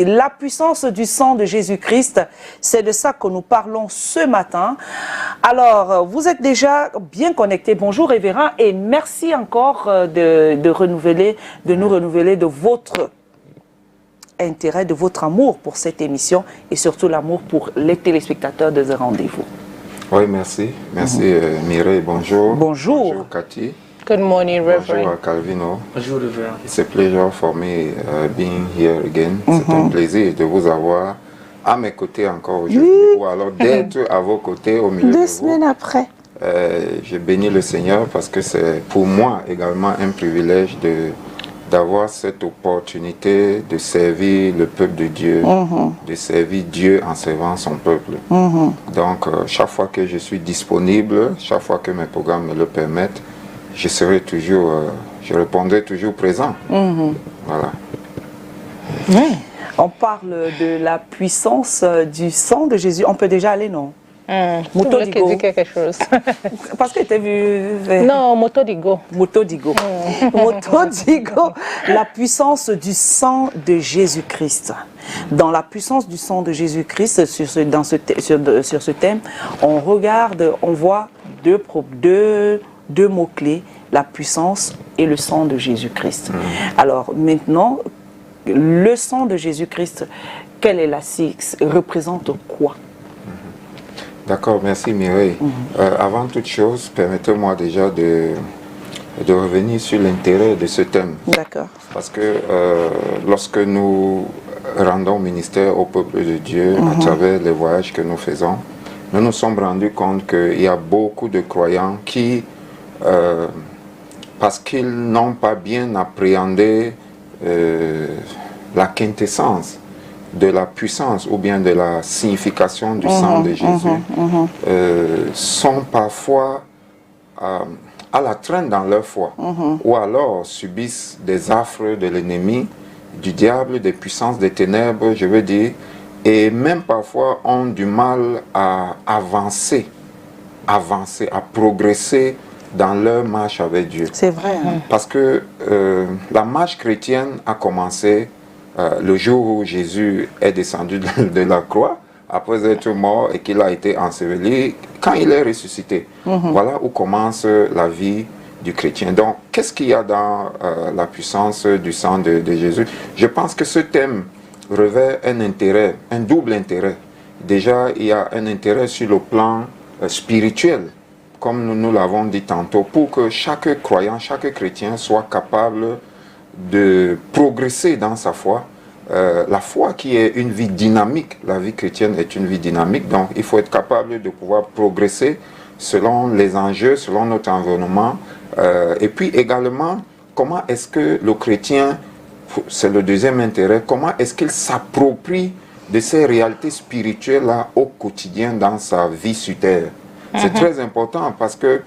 La puissance du sang de Jésus-Christ, c'est de ça que nous parlons ce matin. Alors, vous êtes déjà bien connectés. Bonjour révérend et merci encore de nous renouveler de votre intérêt, de votre amour pour cette émission et surtout l'amour pour les téléspectateurs de ce rendez-vous. Oui, merci. Merci Mireille, bonjour. Bonjour. Bonjour Cathy. Good morning, Reverend. Bonjour Calvino. Bonjour, Reverend. It's a pleasure for me being here again. C'est un plaisir de vous avoir à mes côtés encore aujourd'hui, ou alors d'être à vos côtés au milieu de vous. 2 semaines après. Je bénis le Seigneur parce que c'est pour moi également un privilège d'avoir cette opportunité de servir le peuple de Dieu, de servir Dieu en servant son peuple. Donc, chaque fois que je suis disponible, chaque fois que mes programmes me le permettent, je serai toujours, je répondrai toujours présent. Voilà. Oui. On parle de la puissance du sang de Jésus. On peut déjà aller, non? Moto Digo. Dit quelque chose. Parce que tu as vu... Non, Moto Digo. Moto Digo. Moto Digo. La puissance du sang de Jésus-Christ. Dans la puissance du sang de Jésus-Christ, sur ce thème, on regarde, on voit deux mots-clés, la puissance et le sang de Jésus-Christ. Alors maintenant, le sang de Jésus-Christ, quelle est la cible, représente quoi? D'accord, merci Mireille. Avant toute chose, permettez-moi déjà de revenir sur l'intérêt de ce thème. D'accord. Parce que lorsque nous rendons ministère au peuple de Dieu à travers les voyages que nous faisons, nous nous sommes rendus compte qu'il y a beaucoup de croyants qui, parce qu'ils n'ont pas bien appréhendé la quintessence de la puissance ou bien de la signification du sang de Jésus, sont parfois à la traîne dans leur foi, ou alors subissent des affres de l'ennemi, du diable, des puissances des ténèbres, je veux dire, et même parfois ont du mal à avancer, à progresser dans leur marche avec Dieu. C'est vrai. Parce que la marche chrétienne a commencé le jour où Jésus est descendu de la croix, après être mort et qu'il a été enseveli, quand il est ressuscité. Voilà où commence la vie du chrétien. Donc, qu'est-ce qu'il y a dans la puissance du sang de Jésus? Je pense que ce thème revêt un intérêt, un double intérêt. Déjà, il y a un intérêt sur le plan spirituel, comme nous l'avons dit tantôt, pour que chaque croyant, chaque chrétien soit capable de progresser dans sa foi. La foi qui est une vie dynamique, la vie chrétienne est une vie dynamique, donc il faut être capable de pouvoir progresser selon les enjeux, selon notre environnement, et puis également, comment est-ce que le chrétien, c'est le deuxième intérêt, comment est-ce qu'il s'approprie de ces réalités spirituelles-là au quotidien dans sa vie sur terre. C'est très important parce que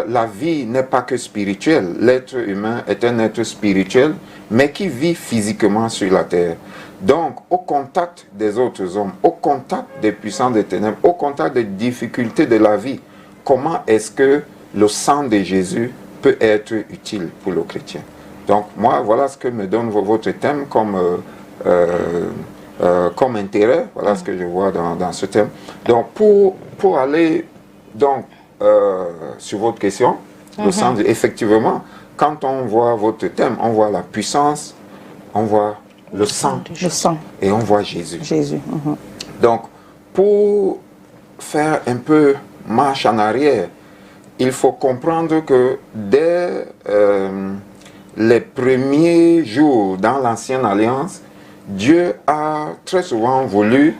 la vie n'est pas que spirituelle. L'être humain est un être spirituel, mais qui vit physiquement sur la terre. Donc, au contact des autres hommes, au contact des puissants des ténèbres, au contact des difficultés de la vie, comment est-ce que le sang de Jésus peut être utile pour le chrétien? Donc, moi, voilà ce que me donne votre thème comme intérêt. Voilà ce que je vois dans ce thème. Donc, pour aller donc, sur votre question, le sang, effectivement, quand on voit votre thème, on voit la puissance, on voit le sang, et on voit Jésus. Donc, pour faire un peu marche en arrière, il faut comprendre que dès les premiers jours dans l'Ancienne Alliance, Dieu a très souvent voulu,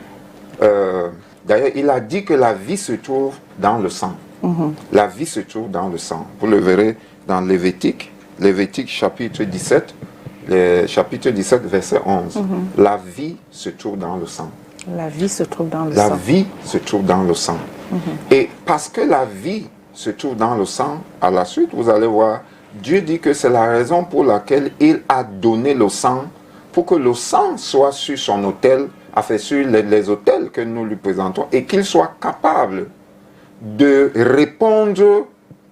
d'ailleurs il a dit que la vie se trouve dans le sang. La vie se trouve dans le sang. Vous le verrez dans Lévitique chapitre 17, chapitre 17 verset 11. La vie se trouve dans le sang. La vie se trouve dans le sang. La vie se trouve dans le sang. Et parce que la vie se trouve dans le sang, à la suite, vous allez voir, Dieu dit que c'est la raison pour laquelle il a donné le sang, pour que le sang soit sur son autel, enfin sur les autels que nous lui présentons, et qu'il soit capable de répondre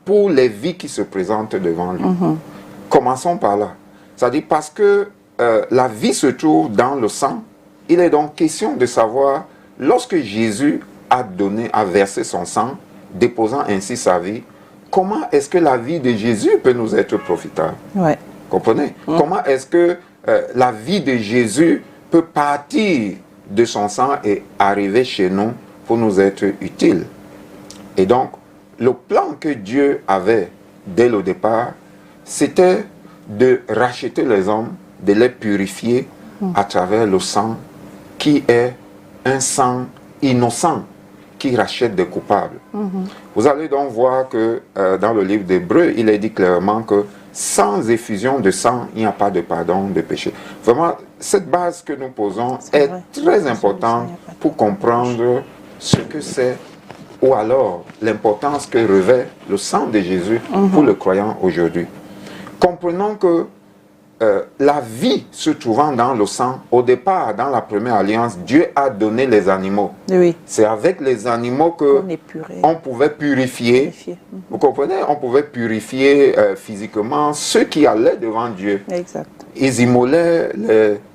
pour les vies qui se présentent devant lui. Commençons par là. C'est-à-dire parce que la vie se trouve dans le sang, il est donc question de savoir, lorsque Jésus a versé son sang, déposant ainsi sa vie, comment est-ce que la vie de Jésus peut nous être profitable? Ouais. Comprenez? Comment est-ce que la vie de Jésus peut partir de son sang et arriver chez nous pour nous être utile? Et donc, le plan que Dieu avait dès le départ, c'était de racheter les hommes, de les purifier à travers le sang qui est un sang innocent qui rachète des coupables. Vous allez donc voir que dans le livre d'Hébreux, il est dit clairement que sans effusion de sang, il n'y a pas de pardon de péché. Vraiment, cette base que nous posons est très importante pour comprendre ce que c'est ou alors l'importance que revêt le sang de Jésus pour le croyant aujourd'hui. Comprenons que la vie se trouvant dans le sang, au départ, dans la première alliance, Dieu a donné les animaux. Oui. C'est avec les animaux que on pouvait purifier. Vous comprenez? On pouvait purifier physiquement ceux qui allaient devant Dieu. Exact. Ils immolaient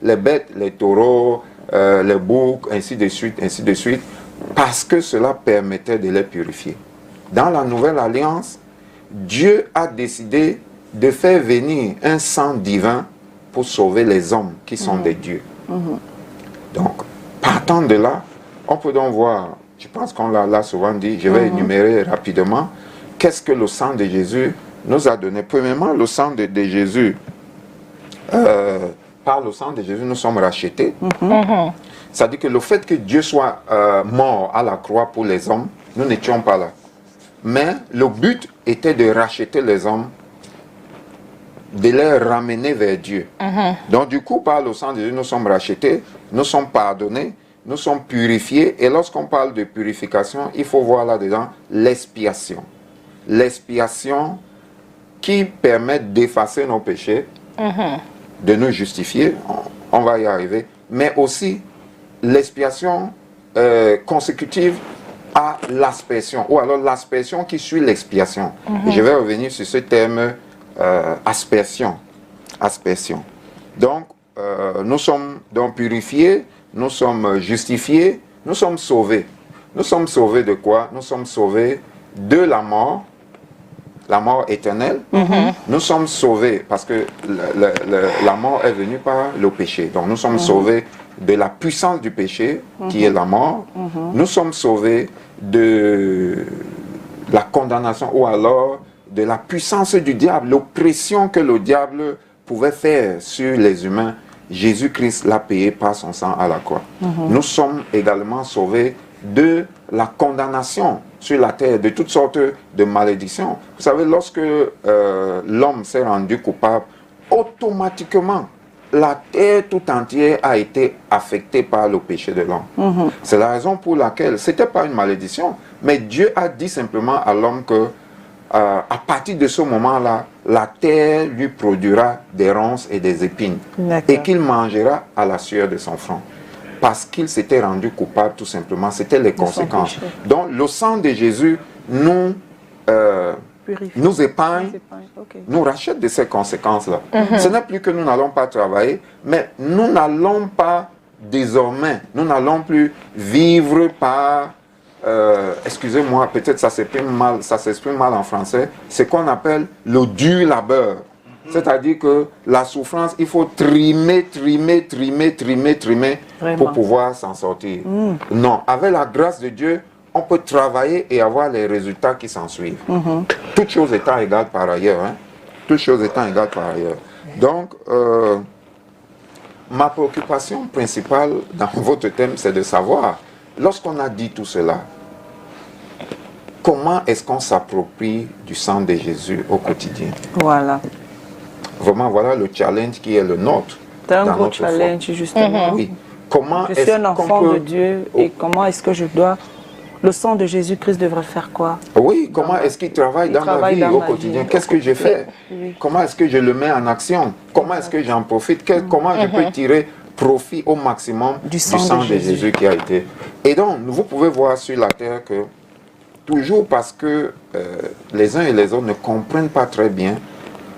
les bêtes, les taureaux, les boucs, ainsi de suite, parce que cela permettait de les purifier. Dans la nouvelle alliance, Dieu a décidé de faire venir un sang divin pour sauver les hommes qui sont des dieux. Donc, partant de là, on peut donc voir, je pense qu'on l'a souvent dit, je vais énumérer rapidement, qu'est-ce que le sang de Jésus nous a donné. Premièrement, le sang de Jésus, par le sang de Jésus, nous sommes rachetés. C'est-à-dire que le fait que Dieu soit mort à la croix pour les hommes, nous n'étions pas là. Mais le but était de racheter les hommes, de les ramener vers Dieu. Donc du coup, par le sang de Jésus, nous sommes rachetés, nous sommes pardonnés, nous sommes purifiés. Et lorsqu'on parle de purification, il faut voir là-dedans l'expiation. L'expiation qui permet d'effacer nos péchés, de nous justifier, on va y arriver, mais aussi l'expiation consécutive à l'aspersion, ou alors l'aspersion qui suit l'expiation. Je vais revenir sur ce terme aspersion. Donc, nous sommes donc purifiés, nous sommes justifiés, nous sommes sauvés. Nous sommes sauvés de quoi? Nous sommes sauvés de la mort éternelle. Nous sommes sauvés parce que la mort est venue par le péché. Donc, nous sommes sauvés de la puissance du péché, qui est la mort. Nous sommes sauvés de la condamnation ou alors de la puissance du diable, l'oppression que le diable pouvait faire sur les humains. Jésus-Christ l'a payé par son sang à la croix. Nous sommes également sauvés de la condamnation sur la terre, de toutes sortes de malédictions. Vous savez, lorsque l'homme s'est rendu coupable, automatiquement, la terre tout entière a été affectée par le péché de l'homme. C'est la raison pour laquelle, ce n'était pas une malédiction, mais Dieu a dit simplement à l'homme que à partir de ce moment-là, la terre lui produira des ronces et des épines et qu'il mangera à la sueur de son front. Parce qu'il s'était rendu coupable tout simplement, c'était les conséquences. Donc le sang de Jésus nous épargne, nous rachète de ces conséquences-là. Ce n'est plus que nous n'allons pas travailler, mais nous n'allons pas désormais, nous n'allons plus vivre par... excusez-moi, peut-être ça s'exprime mal en français, c'est qu'on appelle le dur labeur. C'est-à-dire que la souffrance, il faut trimer pour pouvoir s'en sortir. Non, avec la grâce de Dieu, on peut travailler et avoir les résultats qui s'en suivent. Toutes choses étant égales par ailleurs. Toutes choses étant égales par ailleurs. Donc, ma préoccupation principale dans votre thème, c'est de savoir, lorsqu'on a dit tout cela, comment est-ce qu'on s'approprie du sang de Jésus au quotidien? Voilà. Vraiment, voilà le challenge qui est le nôtre. C'est un gros challenge, justement. Oui. Comment je suis un enfant de Dieu et comment est-ce que je dois... Le sang de Jésus-Christ devrait faire quoi? Oui, comment est-ce qu'il travaille dans ma vie au quotidien? Qu'est-ce que je fais? Comment est-ce que je le mets en action? Comment est-ce que j'en profite? Comment je peux tirer profit au maximum du sang de Jésus qui a été... Et donc, vous pouvez voir sur la terre que toujours parce que les uns et les autres ne comprennent pas très bien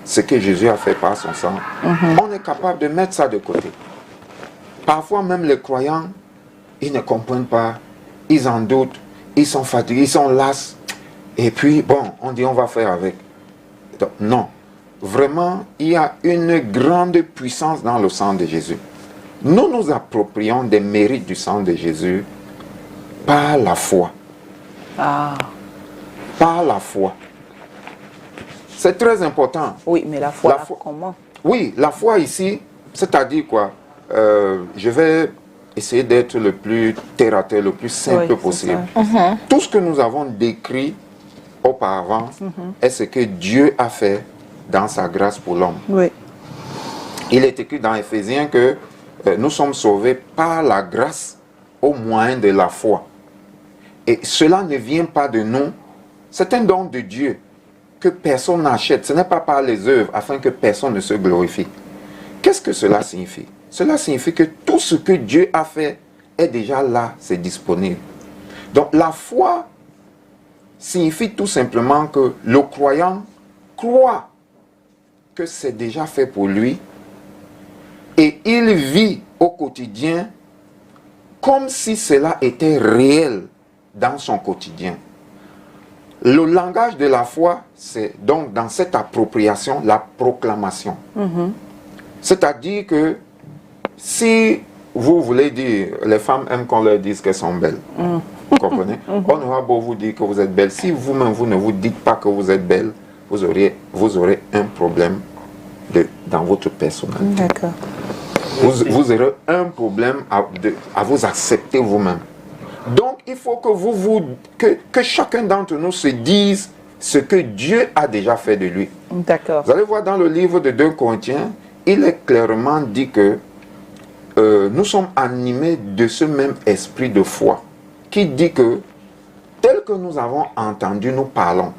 ce que Jésus a fait par son sang, on est capable de mettre ça de côté. Parfois même les croyants, ils ne comprennent pas, ils en doutent, ils sont fatigués, ils sont las. Et puis, bon, on dit on va faire avec. Donc, non. Vraiment, il y a une grande puissance dans le sang de Jésus. Nous nous approprions des mérites du sang de Jésus par la foi. Ah. Par la foi. C'est très important. Oui, mais la foi, La foi- comment? Oui, la foi ici, c'est-à-dire quoi? Je vais essayer d'être le plus terre à terre, le plus simple Oui, c'est possible. ça. Tout ce que nous avons décrit auparavant est ce que Dieu a fait dans sa grâce pour l'homme. Oui. Il est écrit dans Éphésiens que nous sommes sauvés par la grâce au moyen de la foi. Et cela ne vient pas de nous, c'est un don de Dieu que personne n'achète. Ce n'est pas par les œuvres afin que personne ne se glorifie. Qu'est-ce que cela signifie? Cela signifie que tout ce que Dieu a fait est déjà là, c'est disponible. Donc la foi signifie tout simplement que le croyant croit que c'est déjà fait pour lui et il vit au quotidien comme si cela était réel dans son quotidien. Le langage de la foi, c'est donc dans cette appropriation, la proclamation. C'est-à-dire que si vous voulez dire, les femmes aiment qu'on leur dise qu'elles sont belles. Vous comprenez? On aura beau vous dire que vous êtes belle. Si vous-même, vous ne vous dites pas que vous êtes belle, vous aurez un problème dans votre personnalité. D'accord. Vous aurez un problème à vous accepter vous-même. Donc, il faut que chacun d'entre nous se dise ce que Dieu a déjà fait de lui. D'accord. Vous allez voir dans le livre de 2 Corinthiens, il est clairement dit que nous sommes animés de ce même esprit de foi qui dit que tel que nous avons entendu, nous parlons.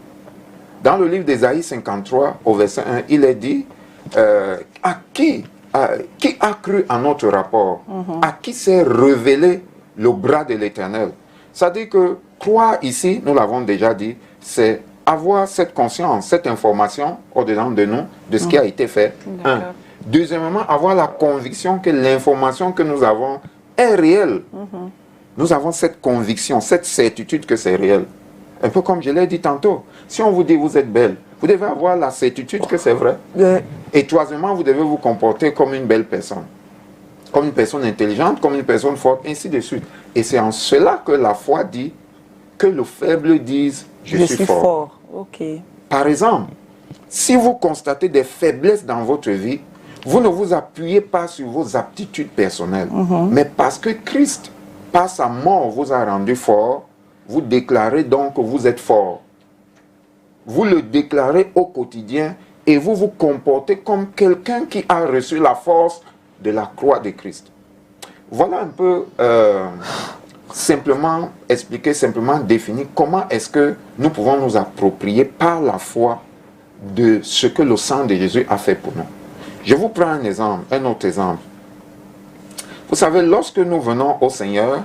Dans le livre d'Ésaïe 53, au verset 1, il est dit qui a cru à notre rapport, à qui s'est révélé le bras de l'Éternel. C'est-à-dire que croire ici, nous l'avons déjà dit, c'est avoir cette conscience, cette information au-dedans de nous, de ce qui a été fait. Un. Deuxièmement, avoir la conviction que l'information que nous avons est réelle. Nous avons cette conviction, cette certitude que c'est réel. Un peu comme je l'ai dit tantôt. Si on vous dit vous êtes belle, vous devez avoir la certitude que c'est vrai. Et troisièmement, vous devez vous comporter comme une belle personne. Comme une personne intelligente, comme une personne forte, ainsi de suite. Et c'est en cela que la foi dit que le faible dise « je suis fort ». Ok. Par exemple, si vous constatez des faiblesses dans votre vie, vous ne vous appuyez pas sur vos aptitudes personnelles, mais parce que Christ, par sa mort, vous a rendu fort, vous déclarez donc que vous êtes fort. Vous le déclarez au quotidien et vous vous comportez comme quelqu'un qui a reçu la force de la croix de Christ. Voilà un peu simplement expliquer, simplement définir comment est-ce que nous pouvons nous approprier par la foi de ce que le sang de Jésus a fait pour nous. Je vous prends un exemple, un autre exemple. Vous savez, lorsque nous venons au Seigneur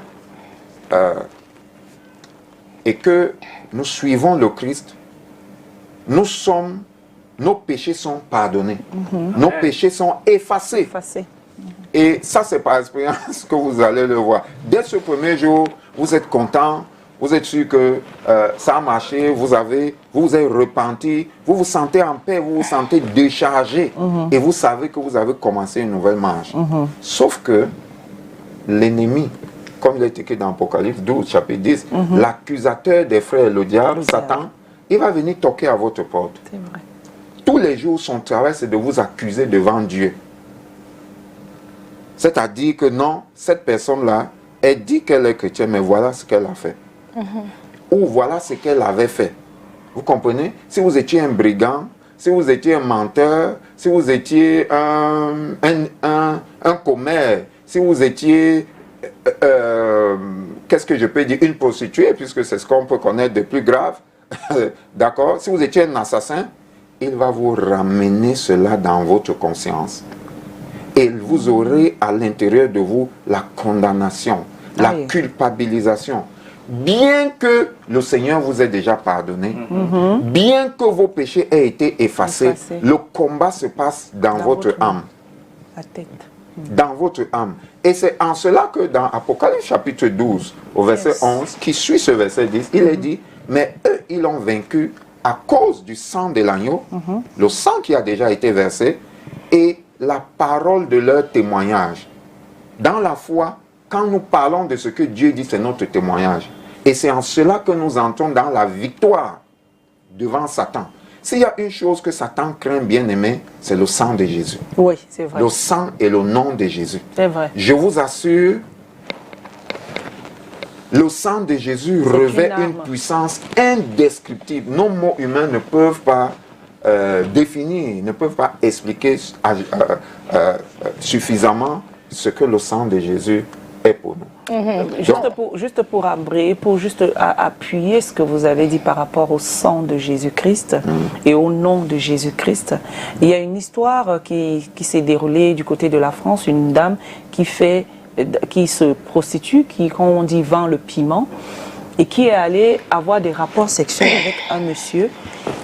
et que nous suivons le Christ, nos péchés sont pardonnés. Nos péchés sont effacés. Effacé. Et ça, c'est par expérience que vous allez le voir. Dès ce premier jour, vous êtes content, vous êtes sûr que ça a marché, vous vous êtes repenti, vous vous sentez en paix, vous vous sentez déchargé et vous savez que vous avez commencé une nouvelle marche. Sauf que l'ennemi, comme il est écrit dans Apocalypse 12, chapitre 10, l'accusateur des frères, le diable, Satan, il va venir toquer à votre porte. C'est vrai. Tous les jours, son travail, c'est de vous accuser devant Dieu. C'est-à-dire que non, cette personne-là, elle dit qu'elle est chrétienne, mais voilà ce qu'elle a fait. Ou voilà ce qu'elle avait fait. Vous comprenez? Si vous étiez un brigand, si vous étiez un menteur, si vous étiez un commère, si vous étiez, qu'est-ce que je peux dire, une prostituée, puisque c'est ce qu'on peut connaître de plus grave, d'accord? Si vous étiez un assassin, il va vous ramener cela dans votre conscience. Et vous aurez à l'intérieur de vous la condamnation, la culpabilisation. bien que le Seigneur vous ait déjà pardonné, bien que vos péchés aient été effacés, le combat se passe dans votre âme. La tête. Dans votre âme. Et c'est en cela que dans Apocalypse chapitre 12, au verset 11, qui suit ce verset 10, il est dit, mais eux, ils l'ont vaincu à cause du sang de l'agneau, le sang qui a déjà été versé, et la parole de leur témoignage. Dans la foi, quand nous parlons de ce que Dieu dit, c'est notre témoignage. Et c'est en cela que nous entrons dans la victoire devant Satan. S'il y a une chose que Satan craint, bien aimé, c'est le sang de Jésus. Oui, c'est vrai. Le sang et le nom de Jésus. C'est vrai. Je vous assure, le sang de Jésus revêt une puissance indescriptible. Nos mots humains ne peuvent pas définir, ne peuvent pas expliquer suffisamment ce que le sang de Jésus est pour nous. Juste pour appuyer ce que vous avez dit par rapport au sang de Jésus-Christ et au nom de Jésus-Christ, il y a une histoire qui s'est déroulée du côté de la France, une dame qui se prostitue, qui, quand on dit, vend le piment, et qui est allée avoir des rapports sexuels avec un monsieur.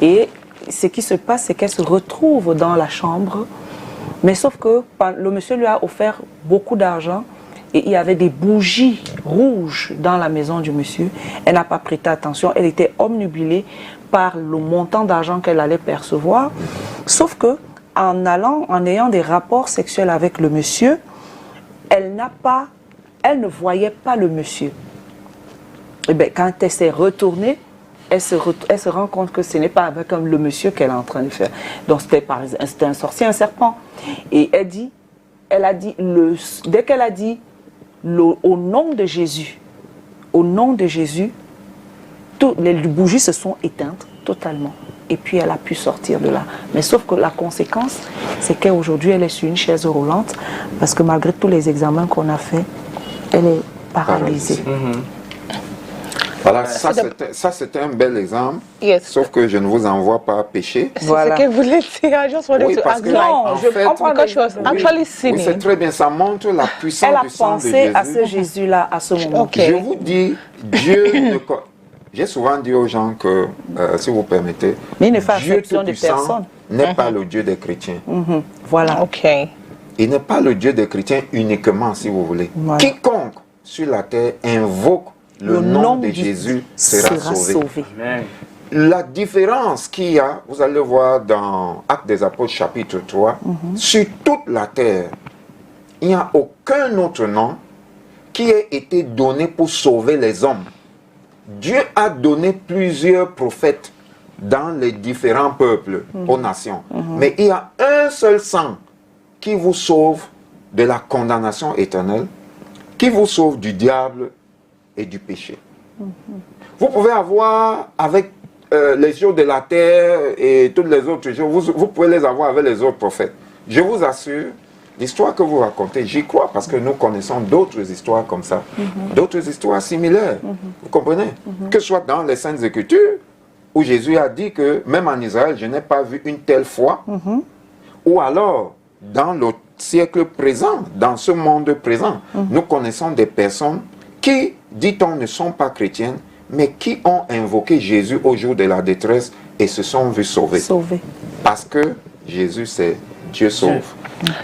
Et ce qui se passe, c'est qu'elle se retrouve dans la chambre, mais sauf que le monsieur lui a offert beaucoup d'argent, et il y avait des bougies rouges dans la maison du monsieur. Elle n'a pas prêté attention, elle était omnubilée par le montant d'argent qu'elle allait percevoir. Sauf que en ayant des rapports sexuels avec le monsieur, elle ne voyait pas le monsieur. Et bien, quand elle s'est retournée, elle se rend compte que ce n'est pas avec le monsieur qu'elle est en train de faire. Donc c'était un sorcier, un serpent. Et elle a dit, dès qu'elle a dit au nom de Jésus, toutes les bougies se sont éteintes totalement. Et puis elle a pu sortir de là. Mais sauf que la conséquence, c'est qu'aujourd'hui elle est sur une chaise roulante, parce que malgré tous les examens qu'on a fait, elle est paralysée. Voilà, ça c'était un bel exemple, sauf que je ne vous envoie pas à pécher. Voilà. C'est ce que vous voulez dire. I just wanted oui, to parce ask que, en fait, because she was actually sinning. Oui, c'est très bien, ça montre la puissance du sang de Jésus. Elle a pensé à ce Jésus-là à ce moment. Okay. Je vous dis, Dieu ne... J'ai souvent dit aux gens que, si vous permettez, Dieu Tout-Puissant n'est pas le Dieu des chrétiens. Voilà. Okay. Il n'est pas le Dieu des chrétiens uniquement, si vous voulez. Voilà. Quiconque sur la terre invoque le nom de Jésus sera sauvé. Amen. La différence qu'il y a, vous allez voir dans Actes des Apôtres chapitre 3, sur toute la terre, il n'y a aucun autre nom qui ait été donné pour sauver les hommes. Dieu a donné plusieurs prophètes dans les différents peuples, aux nations. Mais il y a un seul sang qui vous sauve de la condamnation éternelle, qui vous sauve du diable et du péché. Vous pouvez avoir avec les jours de la terre et toutes les autres choses, vous pouvez les avoir avec les autres prophètes. Je vous assure, l'histoire que vous racontez, j'y crois parce que nous connaissons d'autres histoires comme ça, d'autres histoires similaires. Vous comprenez? Que ce soit dans les Saintes Écritures, où Jésus a dit que même en Israël, je n'ai pas vu une telle foi, ou alors dans le siècle présent, dans ce monde présent, nous connaissons des personnes qui, dit-on, ne sont pas chrétiennes, mais qui ont invoqué Jésus au jour de la détresse et se sont vus sauvés. Parce que Jésus, c'est Dieu sauve.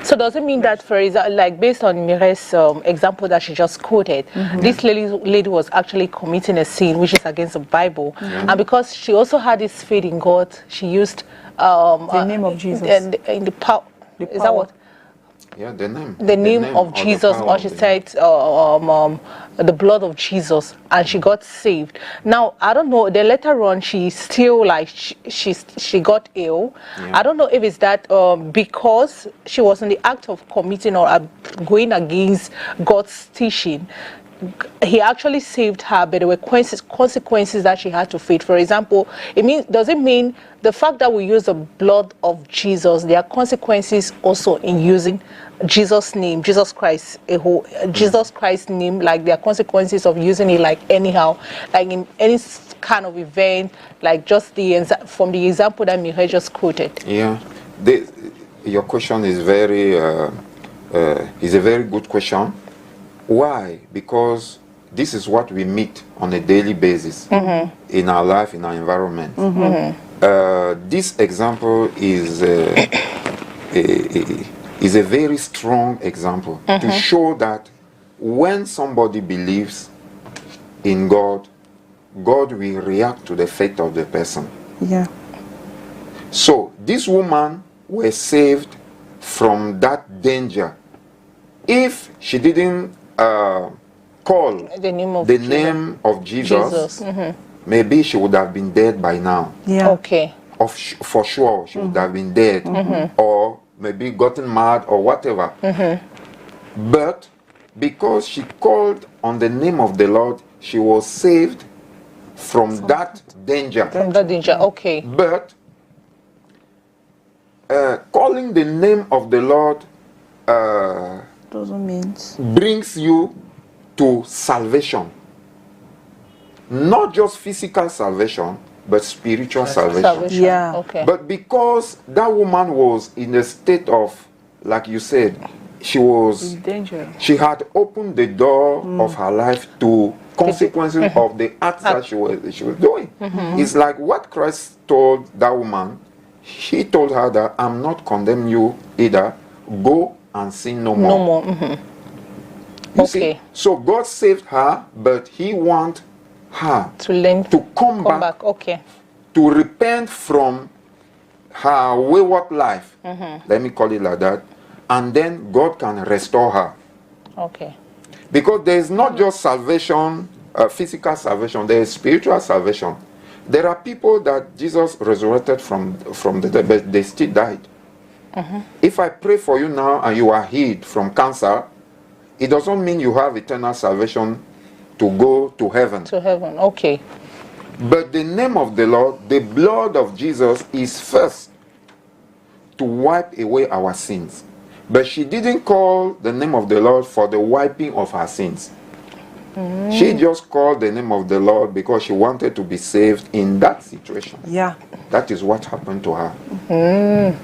So does it mean that, for example, like based on Mireille's example that she just quoted, this lady was actually committing a sin which is against the Bible, and because she also had this faith in God, she used the name of Jesus and in the power. Is that what? Yeah, the name. The name of Jesus, or she said the blood of Jesus, and she got saved. Now, I don't know, then later on, she still, like, she got ill. Yeah. I don't know if it's that because she was in the act of committing or going against God's teaching, he actually saved her, but there were consequences that she had to face. For example, does it mean the fact that we use the blood of Jesus, there are consequences also in using Jesus' name, Jesus Christ, Jesus Christ's name, like there are consequences of using it like anyhow, like in any kind of event, like just from the example that Mireille just quoted. Yeah, your question is is a very good question. Why? Because this is what we meet on a daily basis in our life, in our environment. This example is a very strong example to show that when somebody believes in God, God will react to the faith of the person. Yeah. So this woman was saved from that danger. If she didn't call The name of the Jesus. name of Jesus, Jesus. maybe she would have been dead by now. Yeah. Okay. For sure, she would have been dead, or maybe gotten mad or whatever. But because she called on the name of the Lord, she was saved from that danger. From that danger. Okay. But calling the name of the Lord Doesn't mean. brings you to salvation. Not just physical salvation, but spiritual salvation. Salvation. Yeah. Okay. But because that woman was in a state of, like you said, Danger. she had opened the door of her life to consequences of the acts that she was doing. It's like what Christ told that woman. He told her that I'm not condemning you either. Go and sin no more. No more. You Okay. see? So God saved her, but He wants her To learn. to come back, Okay. to repent from her wayward life. Let me call it like that. And then God can restore her. Okay. Because there is not just salvation, physical salvation, there is spiritual salvation. There are people that Jesus resurrected from the dead, but they still died. If I pray for you now and you are healed from cancer, it doesn't mean you have eternal salvation to go to heaven. To heaven. Okay. But the name of the Lord, the blood of Jesus, is first to wipe away our sins. But she didn't call the name of the Lord for the wiping of her sins. She just called the name of the Lord because she wanted to be saved in that situation. Yeah. That is what happened to her.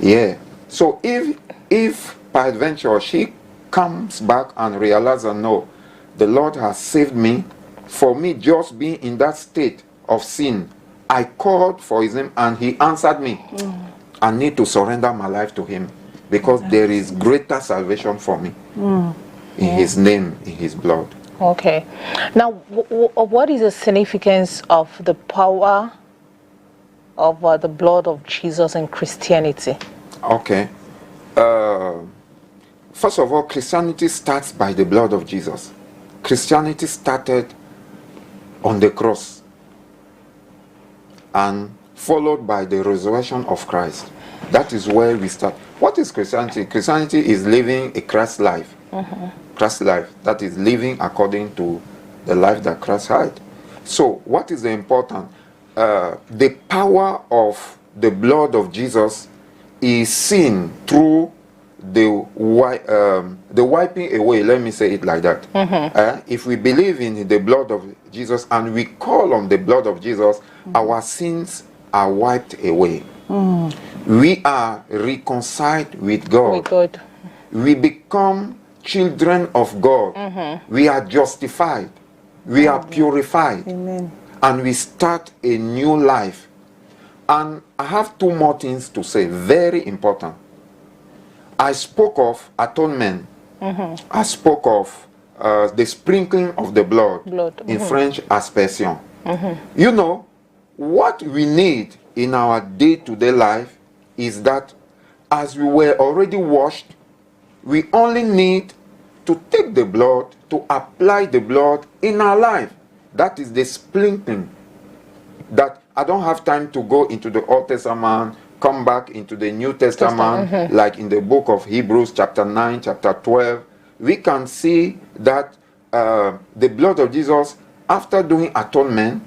Yeah. So if peradventure she comes back and realizes, no, the Lord has saved me, for me just being in that state of sin, I called for His name and He answered me. I need to surrender my life to Him because there is greater salvation for me in His name, in His blood. Okay. Now, what is the significance of the power of the blood of Jesus in Christianity? Okay. First of all, Christianity starts by the blood of Jesus. Christianity started on the cross and followed by the resurrection of Christ. That is where we start. What is Christianity? Christianity is living a Christ life. Christ life. That is living according to the life that Christ had. So, what is the important? The power of the blood of Jesus is seen through the wiping away, let me say it like that. If we believe in the blood of Jesus and we call on the blood of Jesus, our sins are wiped away. We are reconciled with God. With God. We become children of God. We are justified. We are purified. Amen. And we start a new life. And I have two more things to say, very important. I spoke of atonement. I spoke of the sprinkling of the blood. In French, aspersion. You know, what we need in our day-to-day life is that as we were already washed, we only need to take the blood, to apply the blood in our life. That is the sprinkling. That I don't have time to go into the Old Testament, come back into the New Testament, like in the book of Hebrews chapter 9, chapter 12. We can see that the blood of Jesus, after doing atonement,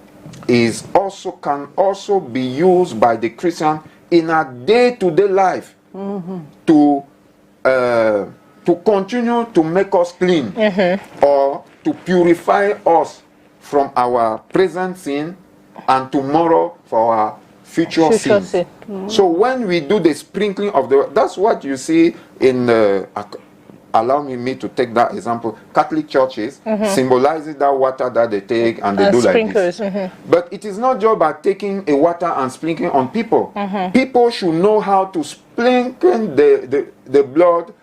can also be used by the Christian in a day-to-day life to continue to make us clean or to purify us from our present sin and tomorrow for our future sins. So when we do the sprinkling of the, that's what you see in allow me to take that example. Catholic churches symbolizes that water that they take and they do like this. But it is not just about taking a water and sprinkling on people. People should know how to sprinkle the blood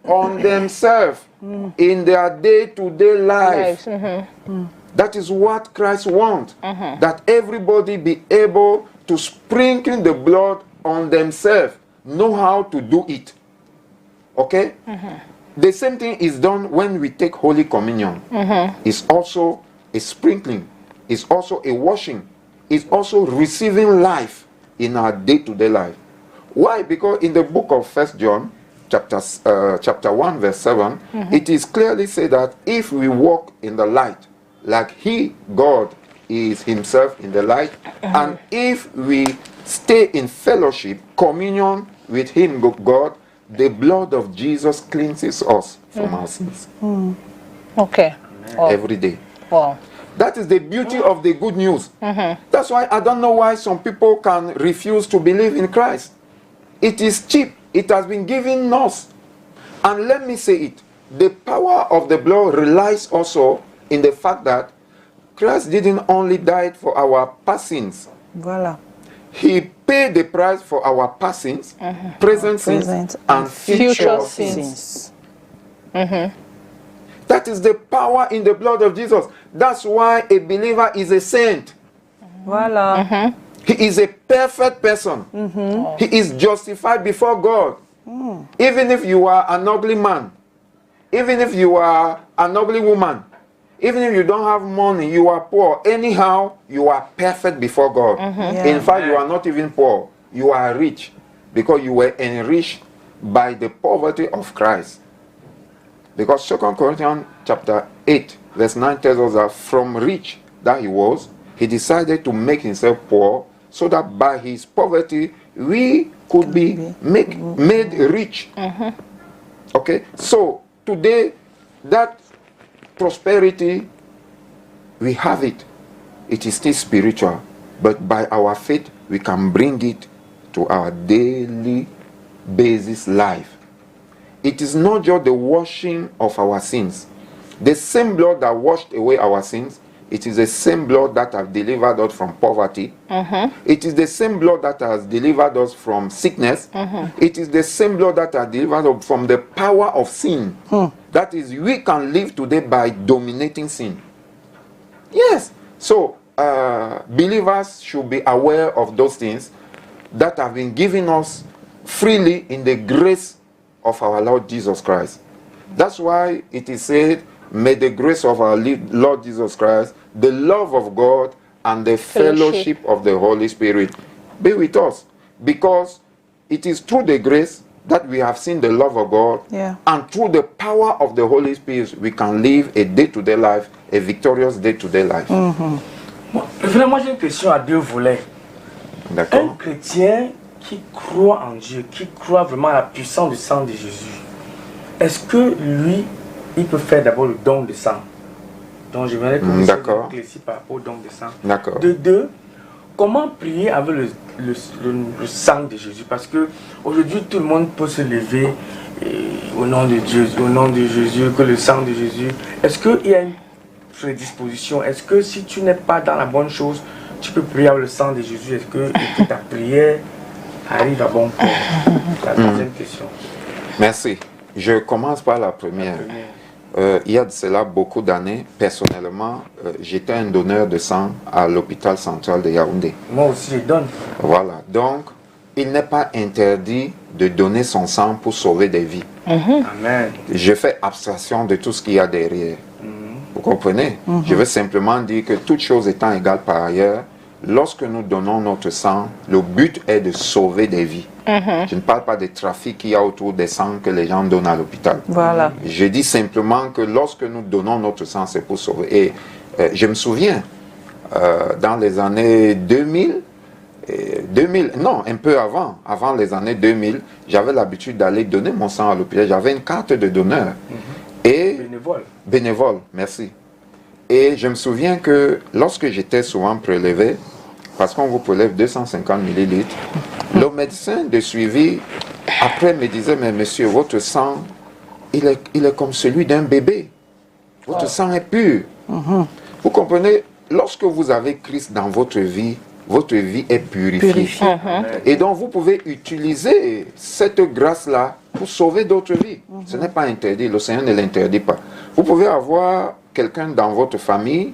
on themselves in their day-to-day life. That is what Christ wants. That everybody be able to sprinkle the blood on themselves. Know how to do it. Okay? The same thing is done when we take Holy Communion. It's also a sprinkling. It's also a washing. It's also receiving life in our day-to-day life. Why? Because in the book of 1 John, chapter 1, verse 7, it is clearly said that if we walk in the light, like He, God, is Himself in the light, and if we stay in fellowship, communion with Him, God, the blood of Jesus cleanses us from our sins. Okay. Every day. Wow. That is the beauty of the good news. That's why I don't know why some people can refuse to believe in Christ. It is cheap. It has been given us. And let me say it. The power of the blood relies also in the fact that Christ didn't only die for our past sins. Voilà. He paid the price for our past sins, present sins, and future sins. That is the power in the blood of Jesus. That's why a believer is a saint. Voilà. He is a perfect person. He is justified before God. Even if you are an ugly man, even if you are an ugly woman, even if you don't have money, you are poor, anyhow, you are perfect before God. In fact, you are not even poor. You are rich because you were enriched by the poverty of Christ. Because 2 Corinthians chapter 8, verse 9 tells us that from rich that he was, he decided to make himself poor so that by his poverty we could be made rich. Okay, so today that prosperity, we have it. It is still spiritual, but by our faith we can bring it to our daily basis life. It is not just the washing of our sins. The same blood that washed away our sins, it is the same blood that has delivered us from poverty. It is the same blood that has delivered us from sickness. It is the same blood that has delivered us from the power of sin. That is, we can live today by dominating sin. Yes. So, believers should be aware of those things that have been given us freely in the grace of our Lord Jesus Christ. That's why it is said, may the grace of our Lord Jesus Christ, the love of God, and the fellowship of the Holy Spirit be with us. Because it is through the grace that we have seen the love of God, and through the power of the Holy Spirit, we can live a day-to-day life, a victorious day-to-day life. Bon, vraiment, j'ai une question à deux volets. Un chrétien qui croit en Dieu, qui croit vraiment à la puissance du sang de Jésus, est-ce que lui, il peut faire d'abord le don de sang? Donc je vais éclaircir par rapport au don de sang. De deux, comment prier avec le sang de Jésus? Parce que aujourd'hui tout le monde peut se lever au nom de Dieu, au nom de Jésus, que le sang de Jésus. Est-ce qu'il y a une prédisposition? Est-ce que si tu n'es pas dans la bonne chose, tu peux prier avec le sang de Jésus? Est-ce que ta prière arrive à bon port? La deuxième question. Merci. Je commence par la première. Il y a de cela beaucoup d'années, personnellement, j'étais un donneur de sang à l'hôpital central de Yaoundé. Moi aussi, je donne. Voilà. Donc, il n'est pas interdit de donner son sang pour sauver des vies. Amen. Je fais abstraction de tout ce qu'il y a derrière. Vous comprenez? Je veux simplement dire que toute chose étant égale par ailleurs, lorsque nous donnons notre sang, le but est de sauver des vies. Je ne parle pas des trafics qu'il y a autour des sangs que les gens donnent à l'hôpital. Voilà. Je dis simplement que lorsque nous donnons notre sang, c'est pour sauver. Et je me souviens, dans les années 2000, non, un peu avant les années 2000, j'avais l'habitude d'aller donner mon sang à l'hôpital. J'avais une carte de donneur. Et bénévole, merci. Et je me souviens que lorsque j'étais souvent prélevé, parce qu'on vous prélève 250 millilitres, le médecin de suivi, après, me disait, mais monsieur, votre sang il est comme celui d'un bébé. Votre sang est pur. Vous comprenez, lorsque vous avez Christ dans votre vie est purifiée. Et donc vous pouvez utiliser cette grâce-là pour sauver d'autres vies. Ce n'est pas interdit, le Seigneur ne l'interdit pas. Vous pouvez avoir quelqu'un dans votre famille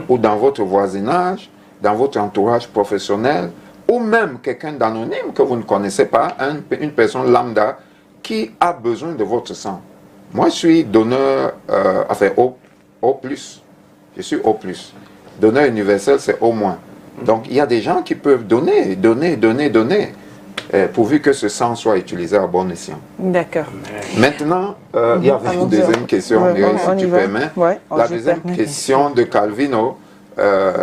ou dans votre voisinage, dans votre entourage professionnel, ou même quelqu'un d'anonyme que vous ne connaissez pas, une personne lambda qui a besoin de votre sang. Moi, je suis donneur, O+. Je suis O+. Donneur universel, c'est O-. Donc, il y a des gens qui peuvent donner, pourvu que ce sang soit utilisé à bon escient. D'accord. Maintenant, il y avait une deuxième question, si tu permets. La deuxième question de Calvino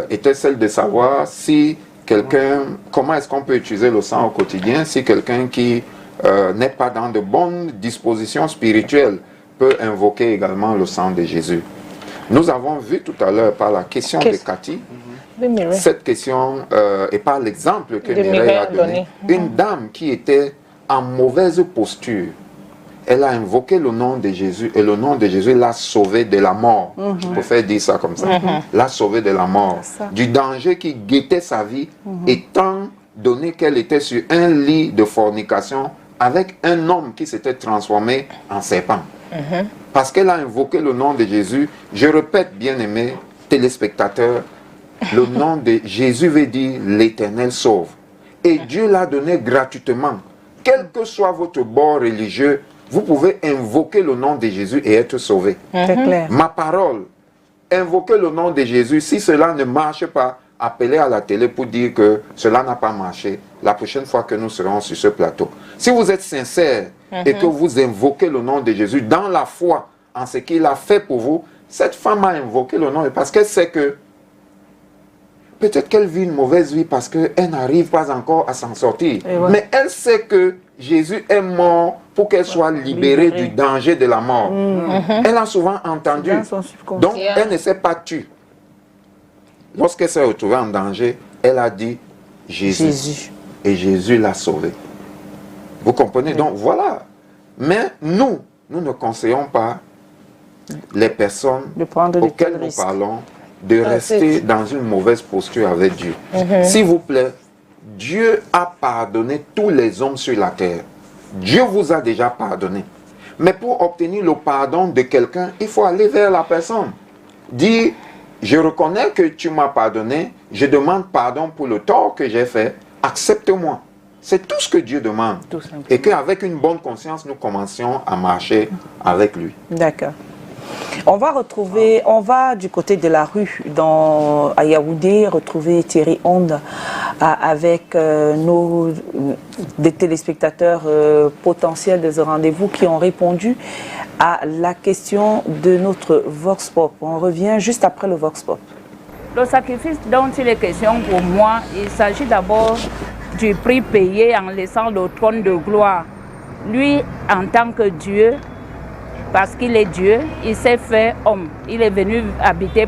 était celle de savoir si comment est-ce qu'on peut utiliser le sang au quotidien si quelqu'un qui n'est pas dans de bonnes dispositions spirituelles peut invoquer également le sang de Jésus. Nous avons vu tout à l'heure par la question de Cathy, cette question et par l'exemple que Mireille a donné, une dame qui était en mauvaise posture, elle a invoqué le nom de Jésus et le nom de Jésus l'a sauvée de la mort. Je préfère dire ça comme ça. L'a sauvée de la mort. Du danger qui guettait sa vie, étant donné qu'elle était sur un lit de fornication avec un homme qui s'était transformé en serpent. Parce qu'elle a invoqué le nom de Jésus. Je répète, bien-aimés téléspectateurs, le nom de Jésus veut dire l'Éternel sauve. Et Dieu l'a donné gratuitement. Quel que soit votre bord religieux, vous pouvez invoquer le nom de Jésus et être sauvé. C'est clair. Ma parole, invoquez le nom de Jésus. Si cela ne marche pas, appelez à la télé pour dire que cela n'a pas marché la prochaine fois que nous serons sur ce plateau. Si vous êtes sincère et que vous invoquez le nom de Jésus dans la foi en ce qu'il a fait pour vous, cette femme a invoqué le nom parce qu'elle sait que peut-être qu'elle vit une mauvaise vie parce qu'elle n'arrive pas encore à s'en sortir. Mais elle sait que Jésus est mort pour qu'elle soit libérée du danger de la mort. Elle a souvent entendu. Donc, elle ne s'est pas tue. Lorsqu'elle s'est retrouvée en danger, elle a dit Jésus. Et Jésus l'a sauvée. Vous comprenez? Donc, voilà. Mais nous ne conseillons pas les personnes auxquelles nous parlons de rester dans une mauvaise posture avec Dieu. S'il vous plaît, Dieu a pardonné tous les hommes sur la terre. Dieu vous a déjà pardonné. Mais pour obtenir le pardon de quelqu'un, il faut aller vers la personne. Dire, je reconnais que tu m'as pardonné, je demande pardon pour le tort que j'ai fait, accepte-moi. C'est tout ce que Dieu demande. Et qu'avec une bonne conscience, nous commencions à marcher avec lui. D'accord. On va du côté de la rue à Yaoundé retrouver Thierry Onde avec des téléspectateurs potentiels de ce rendez-vous qui ont répondu à la question de notre Vox Pop. On revient juste après le Vox Pop. Le sacrifice dont il est question pour moi, il s'agit d'abord du prix payé en laissant le trône de gloire. Lui, en tant que Dieu, parce qu'il est Dieu, il s'est fait homme. Il est venu habiter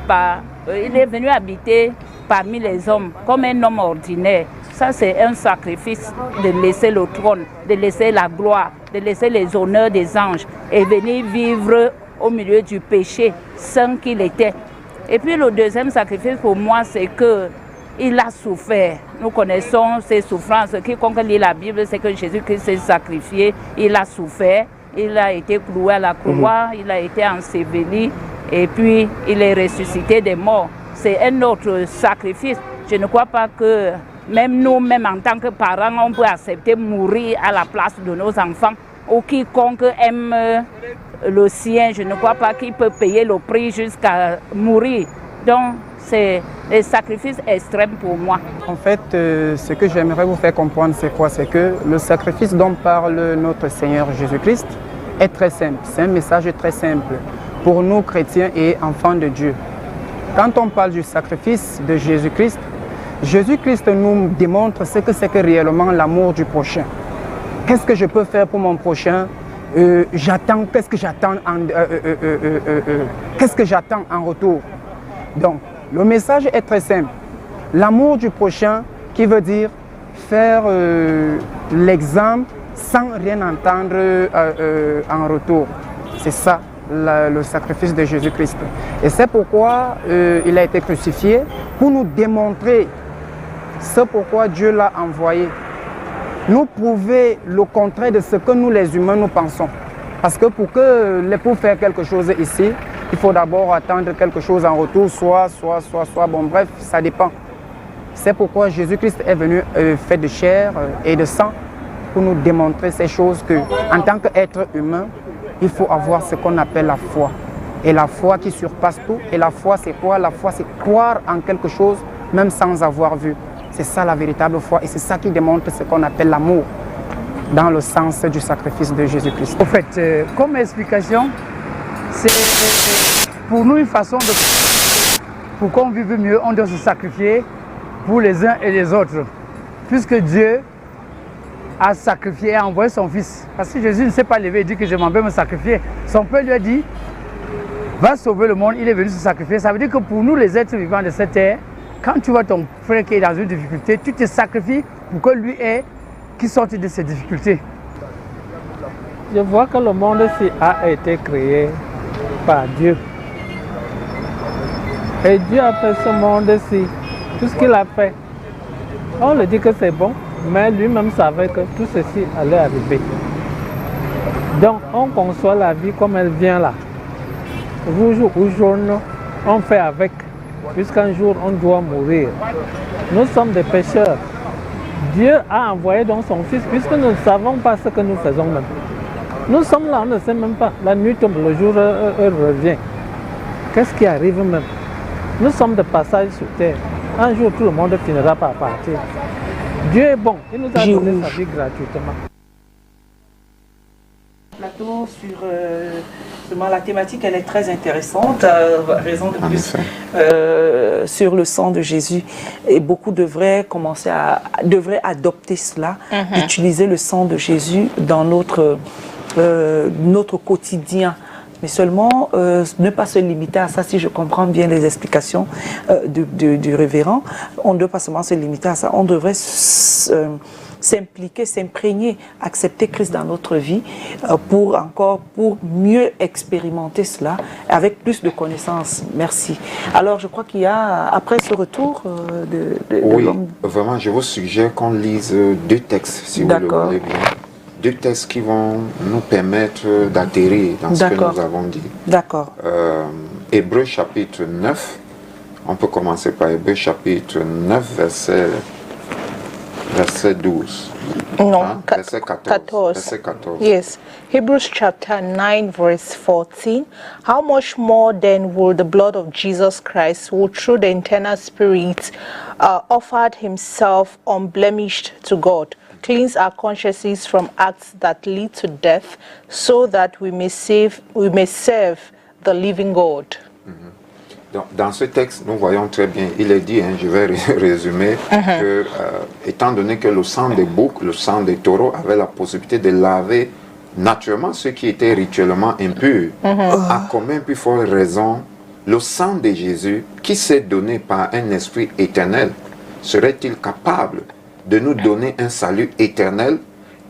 parmi les hommes comme un homme ordinaire. Ça, c'est un sacrifice de laisser le trône, de laisser la gloire, de laisser les honneurs des anges et venir vivre au milieu du péché saint qu'il était. Et puis le deuxième sacrifice pour moi, c'est qu'il a souffert. Nous connaissons ses souffrances. Quiconque lit la Bible, c'est que Jésus-Christ s'est sacrifié, il a souffert. Il a été cloué à la croix, il a été enseveli et puis il est ressuscité des morts. C'est un autre sacrifice. Je ne crois pas que même nous, même en tant que parents, on peut accepter mourir à la place de nos enfants. Ou quiconque aime le sien, je ne crois pas qu'il peut payer le prix jusqu'à mourir. Donc, c'est un sacrifice extrême pour moi. En fait, ce que j'aimerais vous faire comprendre, c'est quoi? C'est que le sacrifice dont parle notre Seigneur Jésus-Christ est très simple. C'est un message très simple pour nous, chrétiens et enfants de Dieu. Quand on parle du sacrifice de Jésus-Christ, Jésus-Christ nous démontre ce que c'est que réellement l'amour du prochain. Qu'est-ce que je peux faire pour mon prochain? Qu'est-ce que j'attends en retour? Donc, le message est très simple. L'amour du prochain qui veut dire faire l'exemple sans rien entendre en retour. C'est ça, le sacrifice de Jésus-Christ. Et c'est pourquoi il a été crucifié, pour nous démontrer ce pourquoi Dieu l'a envoyé. Nous prouver le contraire de ce que nous les humains nous pensons. Parce que pour faire quelque chose ici, il faut d'abord attendre quelque chose en retour, soit, bon bref, ça dépend. C'est pourquoi Jésus-Christ est venu fait de chair et de sang pour nous démontrer ces choses que, en tant qu'être humain, il faut avoir ce qu'on appelle la foi. Et la foi qui surpasse tout. Et la foi, c'est quoi? La foi, c'est croire en quelque chose, même sans avoir vu. C'est ça la véritable foi. Et c'est ça qui démontre ce qu'on appelle l'amour, dans le sens du sacrifice de Jésus-Christ. En fait, comme explication, c'est pour nous une façon de... Pour qu'on vive mieux, on doit se sacrifier pour les uns et les autres. Puisque Dieu a sacrifié et a envoyé son Fils. Parce que Jésus ne s'est pas levé et dit que je m'en vais me sacrifier. Son Père lui a dit, va sauver le monde, il est venu se sacrifier. Ça veut dire que pour nous les êtres vivants de cette terre, quand tu vois ton frère qui est dans une difficulté, tu te sacrifies pour que lui qui sorte de ses difficultés. Je vois que le monde a été créé par Dieu. Et Dieu a fait ce monde-ci, tout ce qu'il a fait. On le dit que c'est bon, mais lui-même savait que tout ceci allait arriver. Donc on conçoit la vie comme elle vient là. Rouge ou jaune, on fait avec, puisqu'un jour on doit mourir. Nous sommes des pécheurs. Dieu a envoyé donc son Fils, puisque nous ne savons pas ce que nous faisons même. Nous sommes là, on ne sait même pas. La nuit tombe, le jour revient. Qu'est-ce qui arrive même? Nous sommes de passage sur terre. Un jour, tout le monde finira par partir. Dieu est bon, il nous a donné sa vie gratuitement. Plateau sur la thématique, elle est très intéressante, raison de plus sur le sang de Jésus. Et beaucoup devraient adopter cela, utiliser le sang de Jésus dans notre quotidien. Mais seulement ne pas se limiter à ça, si je comprends bien les explications du révérend. On ne doit pas seulement se limiter à ça, on devrait s'impliquer, s'imprégner, accepter Christ dans notre vie pour mieux expérimenter cela avec plus de connaissances. Merci. Alors je crois qu'il y a, après ce retour oui, vraiment, je vous suggère qu'on lise deux textes, si vous le voulez bien. Deux textes qui vont nous permettre d'atterrir dans ce que nous avons dit. D'accord. Hébreux chapitre 9, on peut commencer par Hébreux chapitre 9, verset 12. No, verset 14. Verset 14. Yes. Hebrews chapter 9 verse 14. How much more then will the blood of Jesus Christ, who through the eternal Spirit offered himself unblemished to God, cleanse our consciences from acts that lead to death, so that we may serve the living God. Donc, dans ce texte, nous voyons très bien, il est dit, je vais résumer, que, étant donné que le sang des boucs, le sang des taureaux avait la possibilité de laver naturellement ceux qui étaient rituellement impurs, à combien plus forte raison, le sang de Jésus, qui s'est donné par un esprit éternel, serait-il capable de nous donner un salut éternel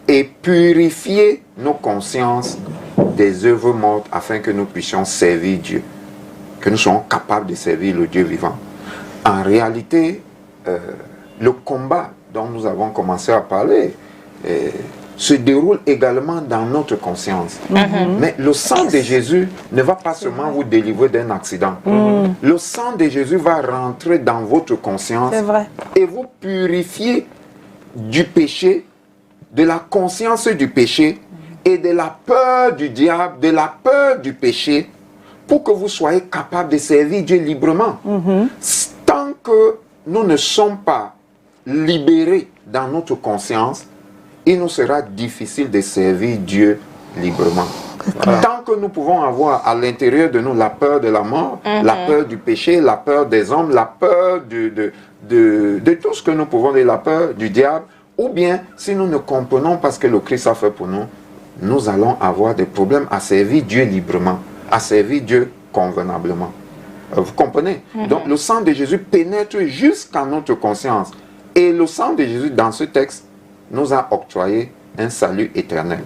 et purifier nos consciences des œuvres mortes afin que nous puissions servir Dieu, que nous soyons capables de servir le Dieu vivant. En réalité, le combat dont nous avons commencé à parler se déroule également dans notre conscience. Mais le sang de Jésus ne va pas seulement vous délivrer d'un accident. Le sang de Jésus va rentrer dans votre conscience et vous purifier du péché, de la conscience du péché et de la peur du diable, de la peur du péché, pour que vous soyez capable de servir Dieu librement. Tant que nous ne sommes pas libérés dans notre conscience, il nous sera difficile de servir Dieu librement. Tant que nous pouvons avoir à l'intérieur de nous la peur de la mort, la peur du péché, la peur des hommes, la peur de tout ce que nous pouvons dire, la peur du diable, ou bien si nous ne comprenons pas ce que le Christ a fait pour nous, nous allons avoir des problèmes à servir Dieu librement, à servir Dieu convenablement. Vous comprenez? Donc le sang de Jésus pénètre jusqu'à notre conscience. Et le sang de Jésus, dans ce texte, nous a octroyé un salut éternel.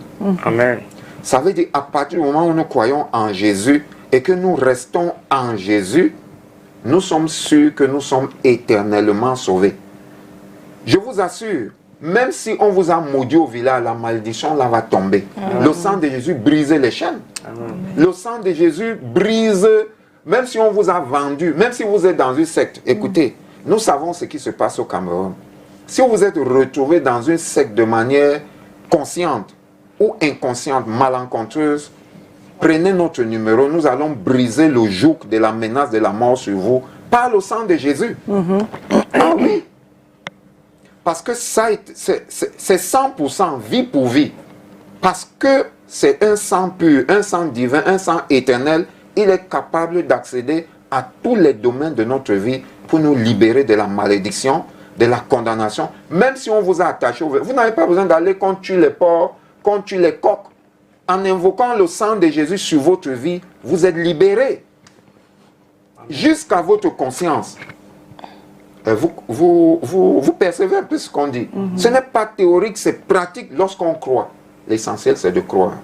Amen. Ça veut dire, à partir du moment où nous croyons en Jésus et que nous restons en Jésus, nous sommes sûrs que nous sommes éternellement sauvés. Je vous assure, même si on vous a maudit au village, la malédiction là va tomber. Le sang de Jésus brise les chaînes. Le sang de Jésus brise, même si on vous a vendu, même si vous êtes dans une secte. Écoutez, nous savons ce qui se passe au Cameroun. Si vous êtes retrouvé dans une secte de manière consciente ou inconsciente, malencontreuse, prenez notre numéro, nous allons briser le joug de la menace de la mort sur vous par le sang de Jésus. Ah oui. Parce que ça, c'est 100% vie pour vie. Parce que c'est un sang pur, un sang divin, un sang éternel, il est capable d'accéder à tous les domaines de notre vie pour nous libérer de la malédiction, de la condamnation. Même si on vous a attaché au verre, vous n'avez pas besoin d'aller qu'on tue les porcs, qu'on tue les coqs. En invoquant le sang de Jésus sur votre vie, vous êtes libérés. Jusqu'à votre conscience. Vous percevez un peu ce qu'on dit. Ce n'est pas théorique, c'est pratique lorsqu'on croit. L'essentiel, c'est de croire.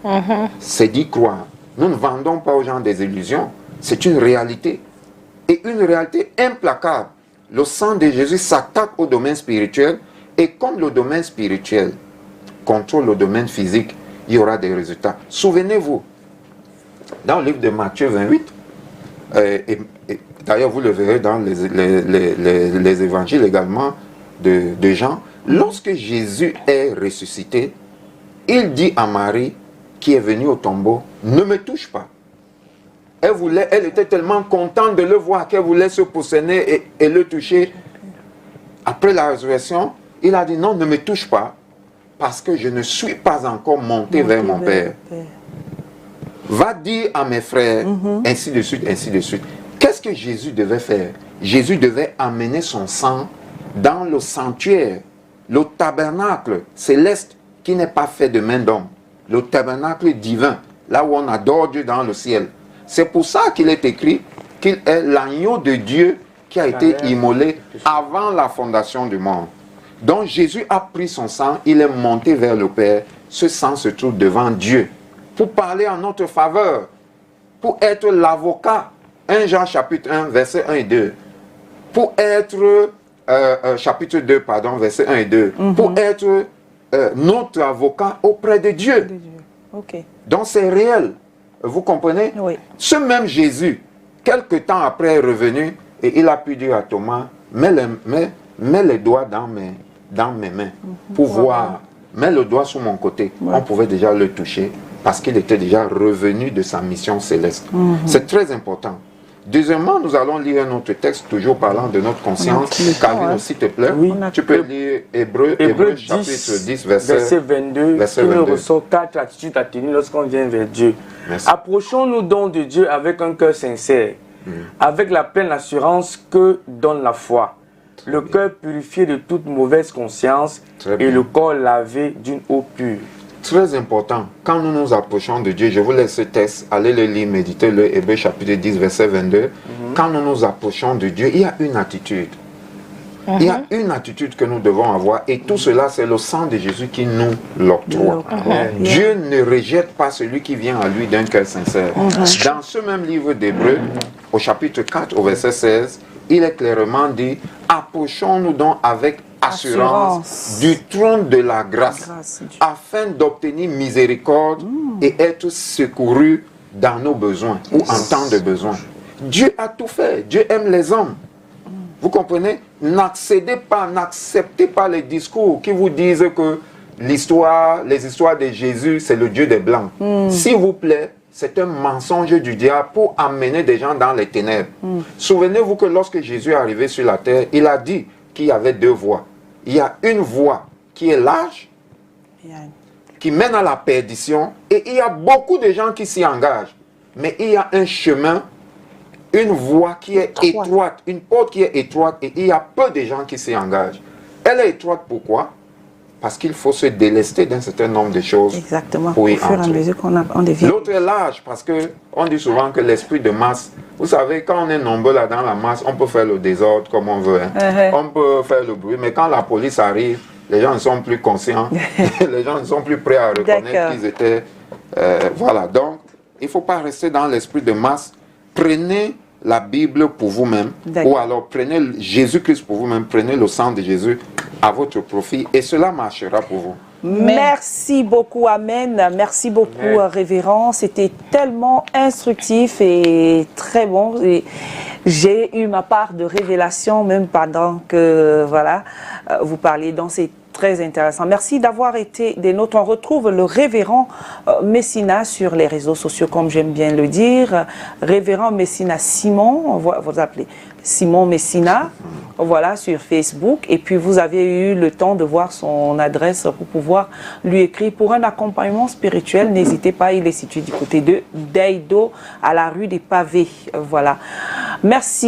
C'est d'y croire. Nous ne vendons pas aux gens des illusions. C'est une réalité. Et une réalité implacable. Le sang de Jésus s'attaque au domaine spirituel. Et comme le domaine spirituel contrôle le domaine physique, il y aura des résultats. Souvenez-vous, dans le livre de Matthieu 28, d'ailleurs vous le verrez dans les évangiles également de Jean, lorsque Jésus est ressuscité, il dit à Marie qui est venue au tombeau, ne me touche pas. Elle était tellement contente de le voir qu'elle voulait se prosterner et le toucher. Après la résurrection, il a dit non, ne me touche pas, parce que je ne suis pas encore monté vers mon Père. Va dire à mes frères, ainsi de suite, ainsi de suite. Qu'est-ce que Jésus devait faire? Jésus devait amener son sang dans le sanctuaire, le tabernacle céleste qui n'est pas fait de main d'homme, le tabernacle divin, là où on adore Dieu dans le ciel. C'est pour ça qu'il est écrit qu'il est l'agneau de Dieu qui a été immolé avant la fondation du monde. Donc Jésus a pris son sang, il est monté vers le Père. Ce sang se trouve devant Dieu pour parler en notre faveur, pour être l'avocat. 1 Jean chapitre 1, verset 1 et 2. Pour être, chapitre 2, pardon, verset 1 et 2. Pour être notre avocat auprès de Dieu. Okay. Donc c'est réel. Vous comprenez? Oui. Ce même Jésus, quelque temps après est revenu et il a pu dire à Thomas, mets les doigts dans mes mains pour voir. Mets le doigt sur mon côté. On pouvait déjà le toucher parce qu'il était déjà revenu de sa mission céleste. C'est très important. Deuxièmement, nous allons lire un autre texte, toujours parlant de notre conscience. Calvin, s'il te plaît, tu peux lire Hébreux chapitre 10, verset 22, qui nous ressort 4 attitudes à tenir lorsqu'on vient vers Dieu. Approchons-nous donc de Dieu avec un cœur sincère, avec la pleine assurance que donne la foi, le cœur purifié de toute mauvaise conscience et le corps lavé d'une eau pure. Très important, quand nous nous approchons de Dieu, je vous laisse ce texte, allez le lire, méditez-le, Hébreux chapitre 10, verset 22. Quand nous nous approchons de Dieu, il y a une attitude. Il y a une attitude que nous devons avoir et tout cela, c'est le sang de Jésus qui nous l'octroie. Dieu ne rejette pas celui qui vient à lui d'un cœur sincère. Dans ce même livre d'Hébreux, au chapitre 4, au verset 16, il est clairement dit, approchons-nous donc avec assurance du trône de la grâce afin d'obtenir miséricorde et être secouru dans nos besoins ou en temps de besoin. Dieu a tout fait. Dieu aime les hommes. Vous comprenez? N'acceptez pas les discours qui vous disent que les histoires de Jésus, c'est le Dieu des Blancs. S'il vous plaît, c'est un mensonge du diable pour amener des gens dans les ténèbres. Souvenez-vous que lorsque Jésus est arrivé sur la terre, il a dit qu'il y avait deux voies. Il y a une voie qui est large, qui mène à la perdition, et il y a beaucoup de gens qui s'y engagent. Mais il y a un chemin, une voie qui est étroite, une porte qui est étroite, et il y a peu de gens qui s'y engagent. Elle est étroite, pourquoi? Parce qu'il faut se délester d'un certain nombre de choses. Exactement. Pour y au fur et à mesure qu'on devient. L'autre est large, parce qu'on dit souvent que l'esprit de masse, vous savez, quand on est nombreux là dans la masse, on peut faire le désordre comme on veut. On peut faire le bruit, mais quand la police arrive, les gens ne sont plus conscients. Les gens ne sont plus prêts à reconnaître qu'ils étaient Voilà, donc il ne faut pas rester dans l'esprit de masse. Prenez la Bible pour vous-même, ou alors prenez Jésus-Christ pour vous-même, prenez le sang de Jésus à votre profit et cela marchera pour vous. Merci beaucoup, Amen. Merci beaucoup, révérend. C'était tellement instructif et très bon. J'ai eu ma part de révélation même pendant que voilà, vous parliez, donc c'est très intéressant. Merci d'avoir été des nôtres. On retrouve le révérend Messina sur les réseaux sociaux, comme j'aime bien le dire. Révérend Messina Simon, vous appelez Simon Messina, voilà, sur Facebook. Et puis vous avez eu le temps de voir son adresse pour pouvoir lui écrire pour un accompagnement spirituel. N'hésitez pas, il est situé du côté de Deido, à la rue des Pavés. Voilà. Merci.